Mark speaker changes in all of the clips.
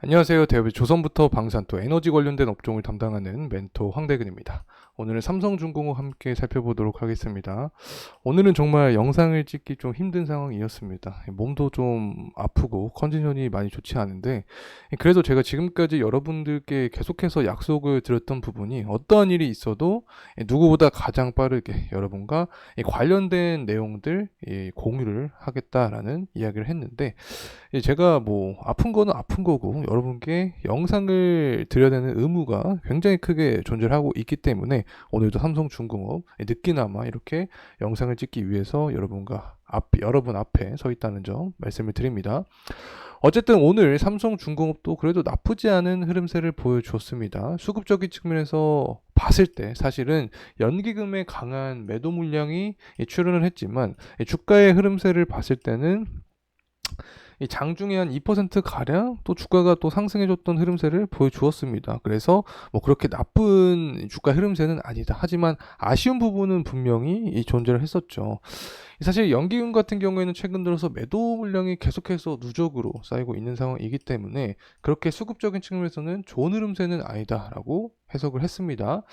Speaker 1: 안녕하세요. 대업의 조선부터 방산 또 에너지 관련된 업종을 담당하는 멘토 황대근입니다. 오늘은 삼성중공업 함께 살펴보도록 하겠습니다. 오늘은 정말 영상을 찍기 좀 힘든 상황이었습니다. 몸도 좀 아프고 컨디션이 많이 좋지 않은데, 그래도 제가 지금까지 여러분들께 계속해서 약속을 드렸던 부분이 어떠한 일이 있어도 누구보다 가장 빠르게 여러분과 관련된 내용들 공유를 하겠다라는 이야기를 했는데, 제가 뭐 아픈 거는 아픈 거고 여러분께 영상을 드려야 되는 의무가 굉장히 크게 존재를 하고 있기 때문에 오늘도 삼성중공업 늦게나마 이렇게 영상을 찍기 위해서 여러분 앞에 서 있다는 점 말씀을 드립니다. 어쨌든 오늘 삼성중공업도 그래도 나쁘지 않은 흐름세를 보여주었습니다. 수급적인 측면에서 봤을 때 사실은 연기금의 강한 매도 물량이 출현을 했지만 주가의 흐름세를 봤을 때는 이 장중에 한 2%가량 또 주가가 또 상승해줬던 흐름세를 보여주었습니다. 그래서 뭐 그렇게 나쁜 주가 흐름세는 아니다. 하지만 아쉬운 부분은 분명히 존재를 했었죠. 사실 연기금 같은 경우에는 최근 들어서 매도 물량이 계속해서 누적으로 쌓이고 있는 상황이기 때문에 그렇게 수급적인 측면에서는 좋은 흐름세는 아니다라고 해석을 했습니다.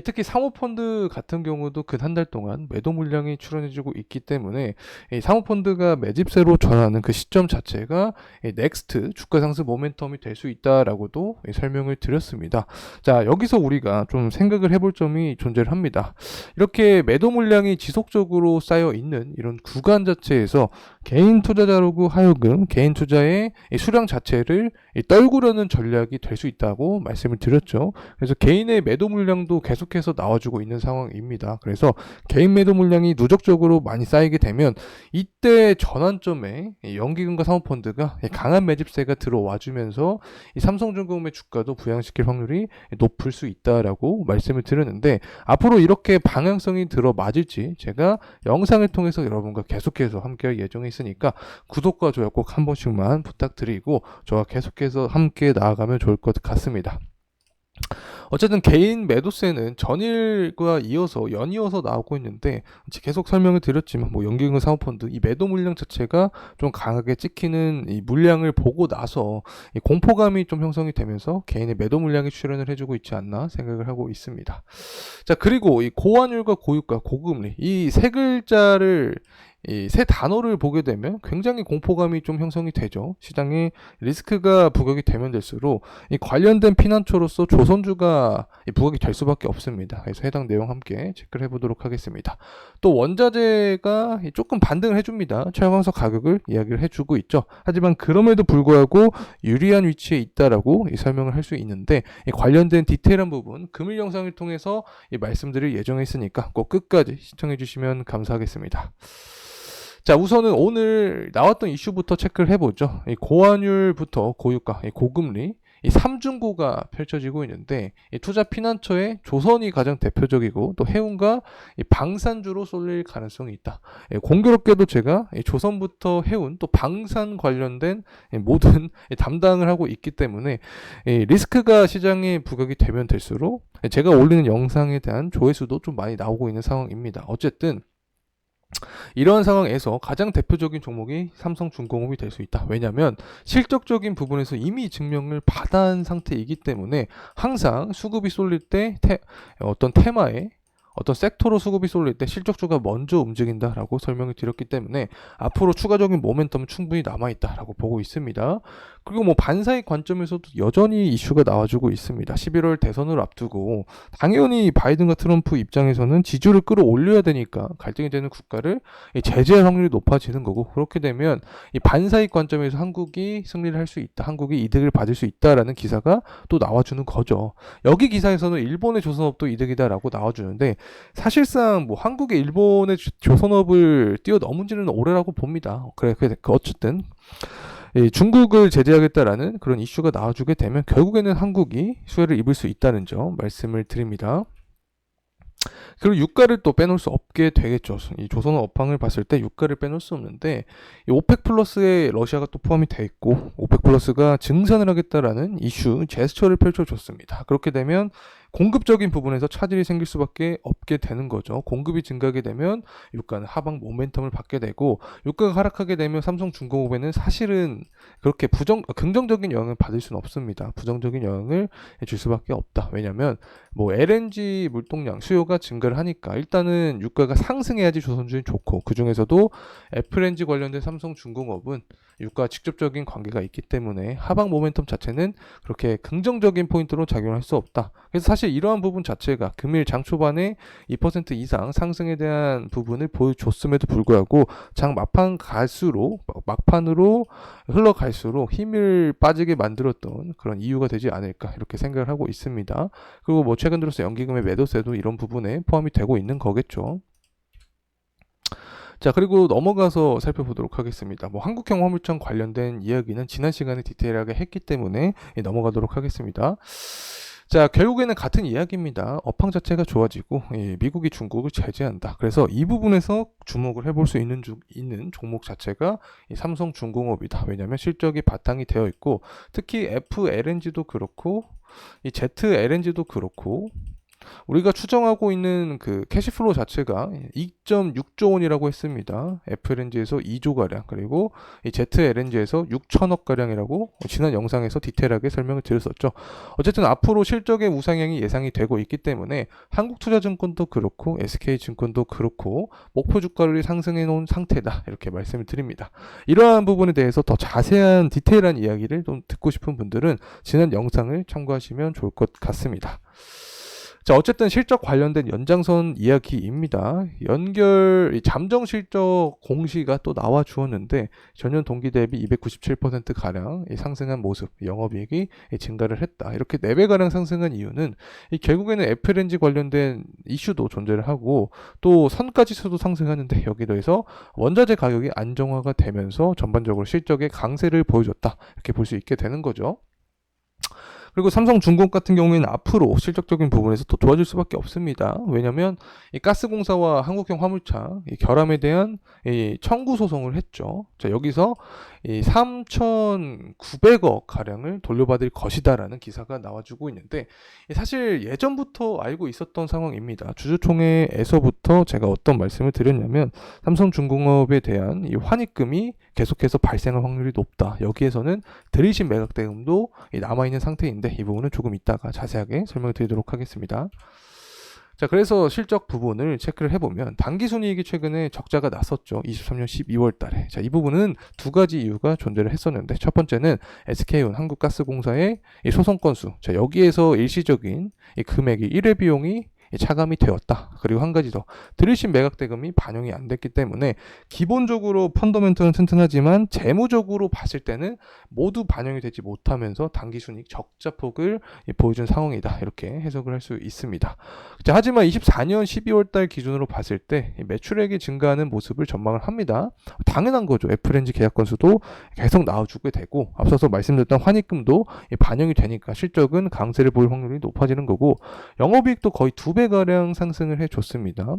Speaker 1: 특히 사모펀드 같은 경우도 근 한 달 동안 매도 물량이 출현해지고 있기 때문에 사모펀드가 매집세로 전환하는 그 시점 자체가 넥스트 주가 상승 모멘텀이 될 수 있다라고도 설명을 드렸습니다. 자, 여기서 우리가 좀 생각을 해볼 점이 존재를 합니다. 이렇게 매도 물량이 지속적으로 쌓여 있는 이런 구간 자체에서 개인 투자자로고 하여금 개인 투자의 수량 자체를 떨구려는 전략이 될 수 있다고 말씀을 드렸죠. 그래서 개인의 매도 물량도 계속해서 나와주고 있는 상황입니다. 그래서 개인 매도 물량이 누적적으로 많이 쌓이게 되면 이때 전환점에 연기금과 사모펀드가 강한 매집세가 들어와주면서 이 삼성중공업의 주가도 부양시킬 확률이 높을 수 있다라고 말씀을 드렸는데, 앞으로 이렇게 방향성이 들어맞을지 제가 영상을 통해서 여러분과 계속해서 함께할 예정에 있으니까 구독과 좋아요 꼭 한 번씩만 부탁드리고 저와 계속해서 함께 나아가면 좋을 것 같습니다. 어쨌든 개인 매도세는 전일과 연이어서 나오고 있는데, 계속 설명을 드렸지만 뭐 연기금 사모펀드 이 매도 물량 자체가 좀 강하게 찍히는 이 물량을 보고 나서 이 공포감이 좀 형성이 되면서 개인의 매도 물량이 출현을 해주고 있지 않나 생각을 하고 있습니다. 자, 그리고 이 고환율과 고유가 고금리 이 세 글자를 이 세 단어를 보게 되면 굉장히 공포감이 좀 형성이 되죠. 시장에 리스크가 부각이 되면 될수록 이 관련된 피난처로서 조선주가 부각이 될 수밖에 없습니다. 그래서 해당 내용 함께 체크를 해보도록 하겠습니다. 또 원자재가 조금 반등을 해줍니다. 철강석 가격을 이야기를 해주고 있죠. 하지만 그럼에도 불구하고 유리한 위치에 있다라고 설명을 할 수 있는데, 관련된 디테일한 부분 금일 영상을 통해서 말씀드릴 예정에 있으니까 꼭 끝까지 시청해 주시면 감사하겠습니다. 자, 우선은 오늘 나왔던 이슈부터 체크를 해보죠. 이 고환율부터 고유가, 이 고금리, 이 삼중고가 펼쳐지고 있는데, 이 투자 피난처에 조선이 가장 대표적이고 또 해운과 이 방산주로 쏠릴 가능성이 있다. 공교롭게도 제가 이 조선부터 해운 또 방산 관련된 모든 담당을 하고 있기 때문에 이 리스크가 시장에 부각이 되면 될수록 제가 올리는 영상에 대한 조회수도 좀 많이 나오고 있는 상황입니다. 어쨌든 이러한 상황에서 가장 대표적인 종목이 삼성중공업이 될 수 있다. 왜냐하면 실적적인 부분에서 이미 증명을 받아한 상태이기 때문에 항상 수급이 쏠릴 때 어떤 테마에 어떤 섹터로 수급이 쏠릴 때 실적주가 먼저 움직인다라고 설명을 드렸기 때문에 앞으로 추가적인 모멘텀은 충분히 남아있다라고 보고 있습니다. 그리고 뭐 반사의 관점에서도 여전히 이슈가 나와주고 있습니다. 11월 대선을 앞두고 당연히 바이든과 트럼프 입장에서는 지지율을 끌어올려야 되니까 갈등이 되는 국가를 제재할 확률이 높아지는 거고, 그렇게 되면 이 반사의 관점에서 한국이 승리를 할 수 있다, 한국이 이득을 받을 수 있다라는 기사가 또 나와주는 거죠. 여기 기사에서는 일본의 조선업도 이득이다라고 나와주는데, 사실상 뭐 한국의 일본의 조선업을 뛰어넘은지는 오래라고 봅니다. 그래, 어쨌든 중국을 제재하겠다라는 그런 이슈가 나와주게 되면 결국에는 한국이 수혜를 입을 수 있다는 점 말씀을 드립니다. 그리고 유가를 또 빼놓을 수 없게 되겠죠. 이 조선업 업황을 봤을 때 유가를 빼놓을 수 없는데, 이 오펙 플러스에 러시아가 또 포함이 돼 있고 오펙 플러스가 증산을 하겠다라는 이슈 제스처를 펼쳐줬습니다. 그렇게 되면 공급적인 부분에서 차질이 생길 수밖에 없게 되는 거죠. 공급이 증가하게 되면 유가는 하방 모멘텀을 받게 되고 유가가 하락하게 되면 삼성중공업에는 사실은 그렇게 긍정적인 영향을 받을 수는 없습니다. 부정적인 영향을 줄 수밖에 없다. 왜냐하면 뭐 LNG 물동량 수요가 증가를 하니까 일단은 유가가 상승해야지 조선주는 좋고 그 중에서도 FLNG 관련된 삼성중공업은 유가와 직접적인 관계가 있기 때문에 하방 모멘텀 자체는 그렇게 긍정적인 포인트로 작용할 수 없다. 그래서 사실 이러한 부분 자체가 금일 장 초반에 2% 이상 상승에 대한 부분을 보여줬음에도 불구하고 장 막판으로 흘러갈수록 힘을 빠지게 만들었던 그런 이유가 되지 않을까 이렇게 생각을 하고 있습니다. 그리고 뭐 최근 들어서 연기금의 매도세도 이런 부분에 포함이 되고 있는 거겠죠. 자, 그리고 넘어가서 살펴보도록 하겠습니다. 뭐 한국형 화물점 관련된 이야기는 지난 시간에 디테일하게 했기 때문에 넘어가도록 하겠습니다. 자, 결국에는 같은 이야기입니다. 업황 자체가 좋아지고 미국이 중국을 제재한다. 그래서 이 부분에서 주목을 해볼 수 있는 종목 자체가 삼성중공업이다. 왜냐하면 실적이 바탕이 되어 있고 특히 FLNG도 그렇고 이 ZLNG도 그렇고 우리가 추정하고 있는 그 캐시플로우 자체가 2.6조 원이라고 했습니다. FLNG에서 2조 가량 그리고 이 ZLNG에서 6천억 가량이라고 지난 영상에서 디테일하게 설명을 드렸었죠. 어쨌든 앞으로 실적의 우상향이 예상이 되고 있기 때문에 한국투자증권도 그렇고 SK증권도 그렇고 목표 주가를 상승해 놓은 상태다 이렇게 말씀을 드립니다. 이러한 부분에 대해서 더 자세한 디테일한 이야기를 좀 듣고 싶은 분들은 지난 영상을 참고하시면 좋을 것 같습니다. 자, 어쨌든 실적 관련된 연장선 이야기입니다. 잠정 실적 공시가 또 나와 주었는데 전년 동기 대비 297%가량 상승한 모습, 영업이익이 증가를 했다. 이렇게 4배가량 상승한 이유는 결국에는 FLNG 관련된 이슈도 존재를 하고 또 선가지수도 상승하는데 여기에 더해서 원자재 가격이 안정화가 되면서 전반적으로 실적의 강세를 보여줬다. 이렇게 볼 수 있게 되는 거죠. 그리고 삼성중공업 같은 경우에는 앞으로 실적적인 부분에서 또 도와줄 수밖에 없습니다. 왜냐하면 이 가스공사와 한국형 화물차 이 결함에 대한 이 청구 소송을 했죠. 자, 여기서 이 3,900억 가량을 돌려받을 것이다라는 기사가 나와주고 있는데 사실 예전부터 알고 있었던 상황입니다. 주주총회에서부터 제가 어떤 말씀을 드렸냐면 삼성중공업에 대한 이 환입금이 계속해서 발생할 확률이 높다. 여기에서는 들이신 매각 대금도 남아있는 상태인데 이 부분은 조금 이따가 자세하게 설명을 드리도록 하겠습니다. 자, 그래서 실적 부분을 체크를 해보면 단기순이익이 최근에 적자가 났었죠. 23년 12월 달에. 자, 이 부분은 두 가지 이유가 존재를 했었는데 첫 번째는 SK온 한국가스공사의 이 소송 건수. 자, 여기에서 일시적인 이 금액이 1회 비용이 차감이 되었다. 그리고 한 가지 더 들이신 매각 대금이 반영이 안 됐기 때문에 기본적으로 펀더멘털은 튼튼하지만 재무적으로 봤을 때는 모두 반영이 되지 못하면서 당기순이익 적자폭을 보여준 상황이다. 이렇게 해석을 할 수 있습니다. 자, 하지만 24년 12월 달 기준으로 봤을 때 매출액이 증가하는 모습을 전망을 합니다. 당연한 거죠. FLNG 계약 건수도 계속 나와주게 되고 앞서서 말씀드렸던 환입금도 반영이 되니까 실적은 강세를 보일 확률이 높아지는 거고 영업이익도 거의 2배가량 상승을 해줬습니다.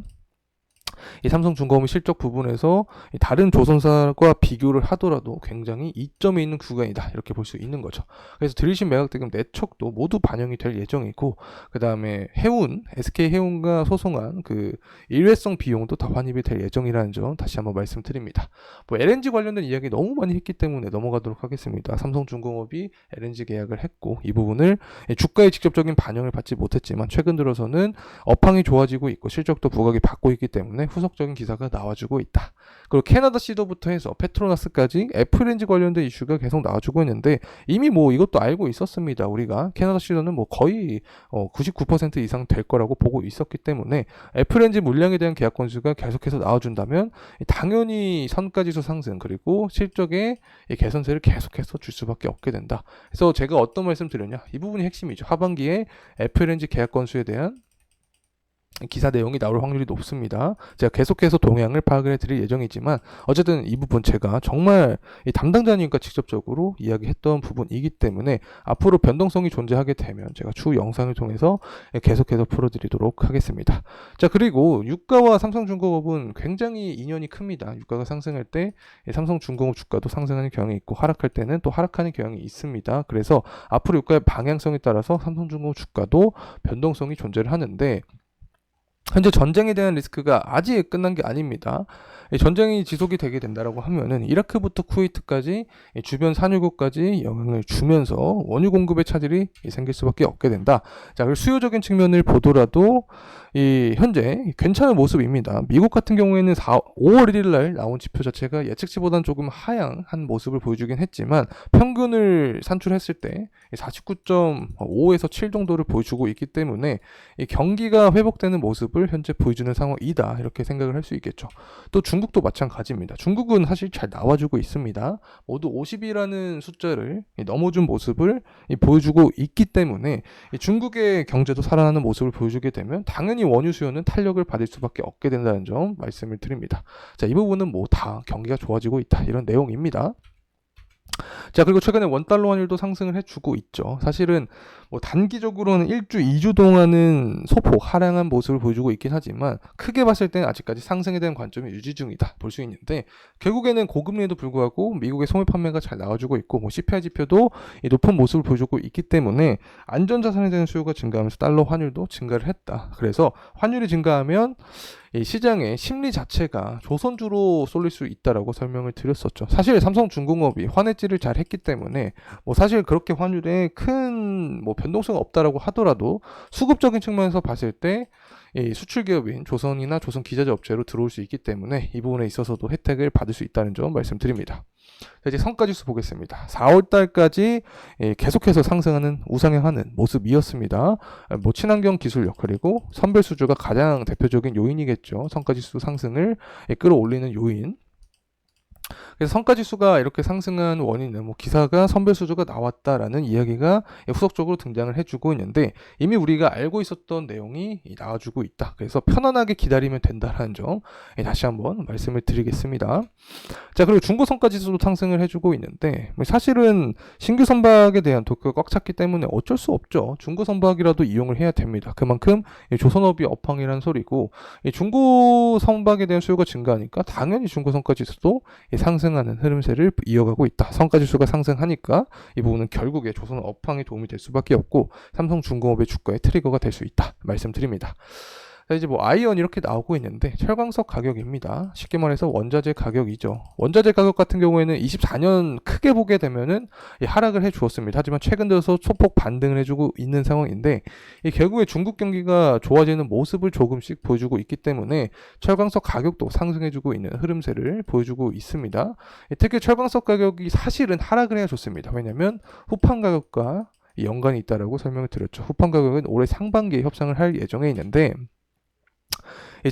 Speaker 1: 이 삼성중공업의 실적 부분에서 다른 조선사과 비교를 하더라도 굉장히 이점이 있는 구간이다 이렇게 볼 수 있는 거죠. 그래서 들이신 매각대금 내척도 모두 반영이 될 예정이고 그 다음에 SK해운과 소송한 그 일회성 비용도 다 환입이 될 예정이라는 점 다시 한번 말씀드립니다. 뭐 LNG 관련된 이야기 너무 많이 했기 때문에 넘어가도록 하겠습니다. 삼성중공업이 LNG 계약을 했고 이 부분을 주가에 직접적인 반영을 받지 못했지만 최근 들어서는 업황이 좋아지고 있고 실적도 부각이 받고 있기 때문에 후속적인 기사가 나와주고 있다. 그리고 캐나다 시더부터 해서 페트로나스까지 FLNG 관련된 이슈가 계속 나와주고 있는데 이미 뭐 이것도 알고 있었습니다. 우리가 캐나다 시더는 뭐 거의 99% 이상 될 거라고 보고 있었기 때문에 FLNG 물량에 대한 계약 건수가 계속해서 나와준다면 당연히 선가지수 상승 그리고 실적의 개선세를 계속해서 줄 수밖에 없게 된다. 그래서 제가 어떤 말씀 드렸냐 이 부분이 핵심이죠. 하반기에 FLNG 계약 건수에 대한 기사 내용이 나올 확률이 높습니다. 제가 계속해서 동향을 파악을 해드릴 예정이지만 어쨌든 이 부분 제가 정말 이 담당자님과 직접적으로 이야기했던 부분이기 때문에 앞으로 변동성이 존재하게 되면 제가 추후 영상을 통해서 계속해서 풀어드리도록 하겠습니다. 자, 그리고 유가와 삼성중공업은 굉장히 인연이 큽니다. 유가가 상승할 때 삼성중공업 주가도 상승하는 경향이 있고 하락할 때는 또 하락하는 경향이 있습니다. 그래서 앞으로 유가의 방향성에 따라서 삼성중공업 주가도 변동성이 존재를 하는데 현재 전쟁에 대한 리스크가 아직 끝난 게 아닙니다. 전쟁이 지속이 되게 된다라고 하면은 이라크부터 쿠웨이트까지 주변 산유국까지 영향을 주면서 원유 공급의 차질이 생길 수밖에 없게 된다. 자, 그리고 수요적인 측면을 보더라도 현재 괜찮은 모습입니다. 미국 같은 경우에는 5월 1일 날 나온 지표 자체가 예측치보다는 조금 하향한 모습을 보여주긴 했지만 평균을 산출했을 때 49.5에서 7 정도를 보여주고 있기 때문에 경기가 회복되는 모습을 현재 보여주는 상황이다, 이렇게 생각을 할 수 있겠죠. 또 중국도 마찬가지입니다. 중국은 사실 잘 나와주고 있습니다. 모두 50이라는 숫자를 넘어준 모습을 보여주고 있기 때문에 중국의 경제도 살아나는 모습을 보여주게 되면 당연히 원유 수요는 탄력을 받을 수밖에 없게 된다는 점 말씀을 드립니다. 자, 이 부분은 뭐 다 경기가 좋아지고 있다, 이런 내용입니다. 자, 그리고 최근에 원달러 환율도 상승을 해주고 있죠. 사실은 뭐 단기적으로는 1주, 2주 동안은 소폭 하락한 모습을 보여주고 있긴 하지만 크게 봤을 때는 아직까지 상승에 대한 관점이 유지 중이다 볼 수 있는데, 결국에는 고금리에도 불구하고 미국의 소매 판매가 잘 나와주고 있고 뭐 CPI 지표도 높은 모습을 보여주고 있기 때문에 안전자산에 대한 수요가 증가하면서 달러 환율도 증가를 했다. 그래서 환율이 증가하면 이 시장의 심리 자체가 조선주로 쏠릴 수 있다라고 설명을 드렸었죠. 사실 삼성중공업이 환해지를 잘 했기 때문에 뭐 사실 그렇게 환율에 큰 뭐 변동성이 없다라고 하더라도 수급적인 측면에서 봤을 때 이 수출 기업인 조선이나 조선 기자재 업체로 들어올 수 있기 때문에 이 부분에 있어서도 혜택을 받을 수 있다는 점 말씀드립니다. 자, 이제 성과지수 보겠습니다. 4월 달까지 계속해서 상승하는 우상향하는 모습이었습니다. 뭐 친환경 기술력 그리고 선별 수주가 가장 대표적인 요인이겠죠. 성과지수 상승을 끌어올리는 요인. 그래서 성과지수가 이렇게 상승한 원인은 뭐 기사가 선별 수주가 나왔다라는 이야기가 후속적으로 등장을 해주고 있는데 이미 우리가 알고 있었던 내용이 나와주고 있다. 그래서 편안하게 기다리면 된다라는 점 다시 한번 말씀을 드리겠습니다. 자, 그리고 중고 성과지수도 상승을 해주고 있는데 사실은 신규 선박에 대한 도쿄가 꽉 찼기 때문에 어쩔 수 없죠. 중고 선박이라도 이용을 해야 됩니다. 그만큼 조선업이 업황이라는 소리고 중고 선박에 대한 수요가 증가하니까 당연히 중고 성과지수도 상승하는 흐름세를 이어가고 있다. 성과지수가 상승하니까 이 부분은 결국에 조선 업황에 도움이 될 수밖에 없고 삼성중공업의 주가의 트리거가 될 수 있다 말씀드립니다. 자, 이제 뭐 아이언 이렇게 나오고 있는데 철광석 가격입니다. 쉽게 말해서 원자재 가격이죠. 원자재 가격 같은 경우에는 24년 크게 보게 되면은 하락을 해 주었습니다. 하지만 최근 들어서 소폭 반등을 해주고 있는 상황인데 결국에 중국 경기가 좋아지는 모습을 조금씩 보여주고 있기 때문에 철광석 가격도 상승해주고 있는 흐름세를 보여주고 있습니다. 특히 철광석 가격이 사실은 하락을 해야 좋습니다. 왜냐하면 후판 가격과 연관이 있다라고 설명을 드렸죠. 후판 가격은 올해 상반기에 협상을 할 예정에 있는데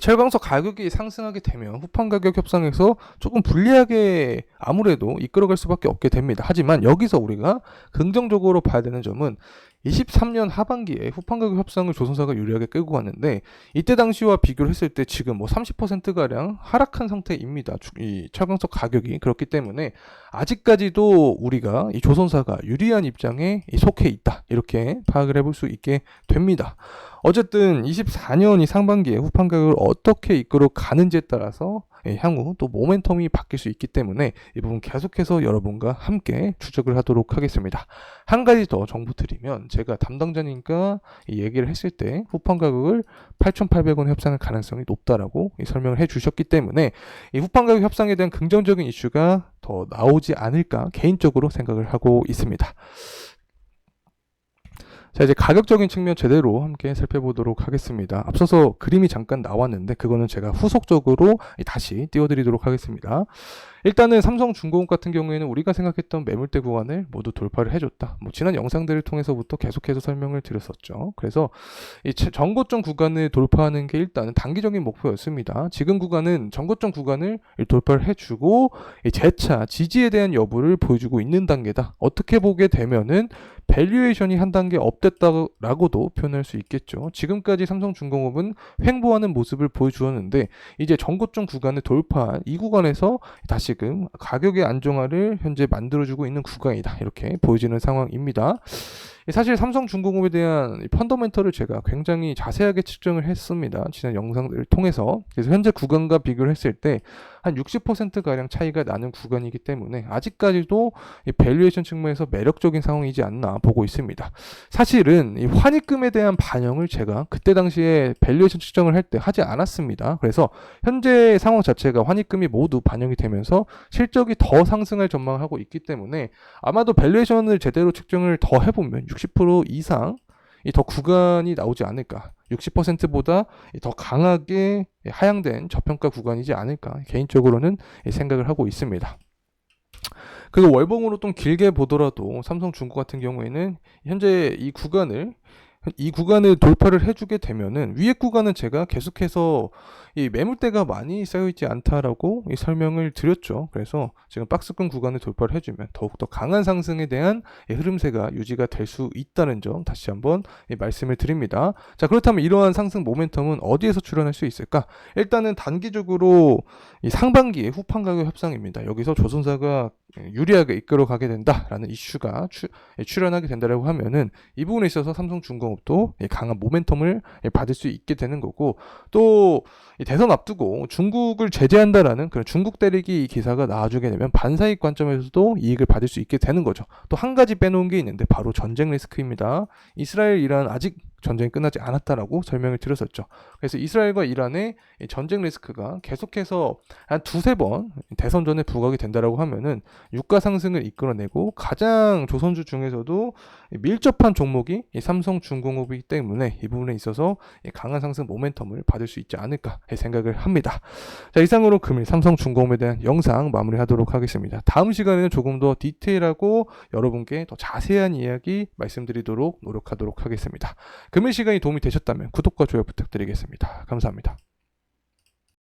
Speaker 1: 철광석 가격이 상승하게 되면 후판 가격 협상에서 조금 불리하게 아무래도 이끌어갈 수밖에 없게 됩니다. 하지만 여기서 우리가 긍정적으로 봐야 되는 점은 23년 하반기에 후판 가격 협상을 조선사가 유리하게 끌고 갔는데 이때 당시와 비교를 했을 때 지금 뭐 30%가량 하락한 상태입니다. 이 철광석 가격이. 그렇기 때문에 아직까지도 우리가 이 조선사가 유리한 입장에 속해 있다, 이렇게 파악을 해볼 수 있게 됩니다. 어쨌든 24년이 상반기에 후판 가격을 어떻게 이끌어 가는지에 따라서 향후 또 모멘텀이 바뀔 수 있기 때문에 이 부분 계속해서 여러분과 함께 추적을 하도록 하겠습니다. 한 가지 더 정보 드리면 제가 담당자님과 얘기를 했을 때 후판 가격을 8,800원 협상할 가능성이 높다라고 설명을 해주셨기 때문에 이 후판 가격 협상에 대한 긍정적인 이슈가 더 나오지 않을까 개인적으로 생각을 하고 있습니다. 자, 이제 가격적인 측면 제대로 함께 살펴보도록 하겠습니다. 앞서서 그림이 잠깐 나왔는데 그거는 제가 후속적으로 다시 띄워드리도록 하겠습니다. 일단은 삼성중공업 같은 경우에는 우리가 생각했던 매물대 구간을 모두 돌파를 해줬다. 뭐 지난 영상들을 통해서부터 계속해서 설명을 드렸었죠. 그래서 이 전고점 구간을 돌파하는 게 일단은 단기적인 목표였습니다. 지금 구간은 전고점 구간을 돌파를 해주고 재차 지지에 대한 여부를 보여주고 있는 단계다. 어떻게 보게 되면은 밸류에이션이 한 단계 업됐다라고도 표현할 수 있겠죠. 지금까지 삼성중공업은 횡보하는 모습을 보여주었는데 이제 전고점 구간을 돌파한 이 구간에서 다시금 가격의 안정화를 현재 만들어주고 있는 구간이다. 이렇게 보여지는 상황입니다. 사실 삼성중공업에 대한 펀더멘털을 제가 굉장히 자세하게 측정을 했습니다. 지난 영상들을 통해서. 그래서 현재 구간과 비교를 했을 때 한 60%가량 차이가 나는 구간이기 때문에 아직까지도 이 밸류에이션 측면에서 매력적인 상황이지 않나 보고 있습니다. 사실은 이 환입금에 대한 반영을 제가 그때 당시에 밸류에이션 측정을 할 때 하지 않았습니다. 그래서 현재 상황 자체가 환입금이 모두 반영이 되면서 실적이 더 상승할 전망을 하고 있기 때문에 아마도 밸류에이션을 제대로 측정을 더 해보면 60% 이상 이 더 구간이 나오지 않을까. 60%보다 더 강하게 하향된 저평가 구간이지 않을까. 개인적으로는 생각을 하고 있습니다. 그리고 월봉으로 좀 길게 보더라도 삼성중공 같은 경우에는 현재 이 구간을 돌파를 해주게 되면은 위에 구간은 제가 계속해서 이 매물대가 많이 쌓여있지 않다라고 이 설명을 드렸죠. 그래서 지금 박스권 구간을 돌파를 해주면 더욱더 강한 상승에 대한 이 흐름세가 유지가 될 수 있다는 점 다시 한번 말씀을 드립니다. 자, 그렇다면 이러한 상승 모멘텀은 어디에서 출현할 수 있을까? 일단은 단기적으로 이 상반기의 후판 가격 협상입니다. 여기서 조선사가 유리하게 이끌어가게 된다라는 이슈가 출현하게 된다라고 하면은 이 부분에 있어서 삼성중공업도 강한 모멘텀을 받을 수 있게 되는 거고, 또 대선 앞두고 중국을 제재한다라는 그런 중국 때리기 기사가 나와주게 되면 반사익 관점에서도 이익을 받을 수 있게 되는 거죠. 또 한 가지 빼놓은 게 있는데 바로 전쟁 리스크입니다. 이스라엘, 이란 아직 전쟁이 끝나지 않았다라고 설명을 드렸었죠. 그래서 이스라엘과 이란의 전쟁 리스크가 계속해서 한 두세 번 대선 전에 부각이 된다라고 하면은 유가 상승을 이끌어내고 가장 조선주 중에서도 밀접한 종목이 삼성중공업이기 때문에 이 부분에 있어서 강한 상승 모멘텀을 받을 수 있지 않을까 생각을 합니다. 자, 이상으로 금일 삼성중공업에 대한 영상 마무리하도록 하겠습니다. 다음 시간에는 조금 더 디테일하고 여러분께 더 자세한 이야기 말씀드리도록 노력하도록 하겠습니다. 금일 시간이 도움이 되셨다면 구독과 좋아요 부탁드리겠습니다. 감사합니다.